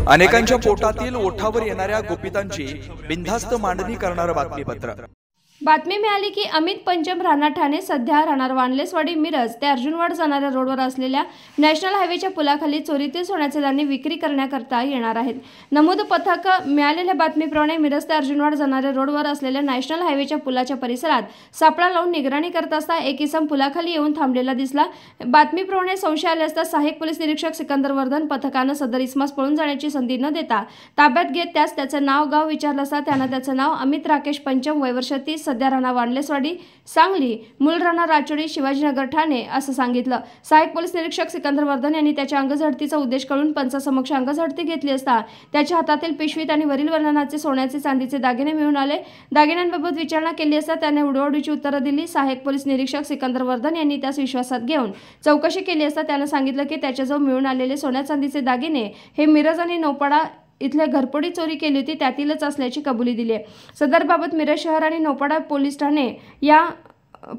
अनेकांच्या पोटातील ओठावर येणाऱ्या गुपितांची बिनधास्त मांडणी करणारं बातमीपत्र। बातमी मिळाली की अमित पंचम राहणार ठाणे सध्या राहणार वानलेसवाडी मिरज ते अर्जुनवाड जाणाऱ्या रोडवर असलेल्या नॅशनल हायवेच्या पुलाखाली चोरीतील सोन्याचे दाणे विक्री करण्याकरता येणार आहेत। नमूद पथक मिळालेल्या बातमीप्रमाणे मिरज ते अर्जुनवाड जाणाऱ्या रोडवर असलेल्या नॅशनल हायवेच्या पुलाच्या परिसरात सापळा लावून निगराणी करत असता एक इसम पुलाखाली येऊन थांबलेला दिसला। बातमीप्रमाणे संशय आले असता सहाय्यक पोलीस निरीक्षक सिकंदर वर्धन पथकानं सदर इसमास पळून जाण्याची संधी न देता ताब्यात घेत त्यास त्याचे नाव गाव विचारलं असता त्यानं त्याचं नाव अमित राकेश पंचम वय वर्ष 30 सध्या राहणार वानलेसवाडी सांगली मूळ राहणार राचोडी शिवाजीनगर ठाणे असं सांगितलं। सहाय्यक पोलीस निरीक्षक सिकंदर वर्धन यांनी त्याच्या अंगझडतीचा उद्देश करून पंचासमक्ष अंगझडती घेतली असता त्याच्या हातातील पिशवीत आणि वरील वर्णनाचे सोन्याचे चांदीचे दागिने मिळून आले। दागिन्यांबाबत विचारणा केली असता त्याने उडवाउडवीची उत्तरं दिली। सहाय्यक पोलीस निरीक्षक सिकंदर वर्धन यांनी त्यास विश्वासात घेऊन चौकशी केली असता त्यानं सांगितलं की त्याच्याजवळ मिळून आलेले सोन्या चांदीचे दागिने हे मिरज आणि नौपाडा इथल्या घरफोडी चोरी केली होती त्यातीलच असल्याची कबुली दिली आहे। सदर बाबत मिरज शहर आणि नौपाडा पोलीस ठाणे या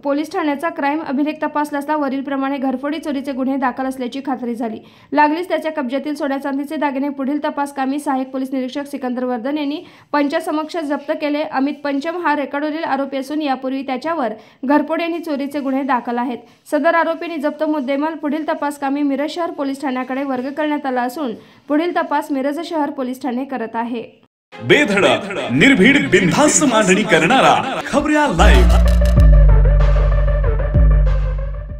पोलीस ठाण्याचा क्राईम अभिलेख तपासला असता वरील प्रमाणे घरफोडी चोरीचे गुन्हे दाखल असल्याची खात्री झाली। लागलीच त्याच्या कब्जातील सोन्या चांदीचे दागिने पुढील तपास कामी सहाय्यक पोलीस निरीक्षक सिकंदर वर्धन यांनी पंचासमक्ष जप्त केले। अमित पंचम हा रेकॉर्डवरील आरोपी असून यापूर्वी त्याच्यावर घरफोडी आणि चोरीचे गुन्हे दाखल आहेत। सदर आरोपींनी जप्त मुद्देमाल पुढील तपास कामी मिरज शहर पोलीस ठाण्याकडे वर्ग करण्यात आला असून पुढील तपास मिरज शहर पोलीस ठाणे करत आहे। बेधडक निर्भीड बिनधास्त मांडणी करणारा खबऱ्या लाईव्ह।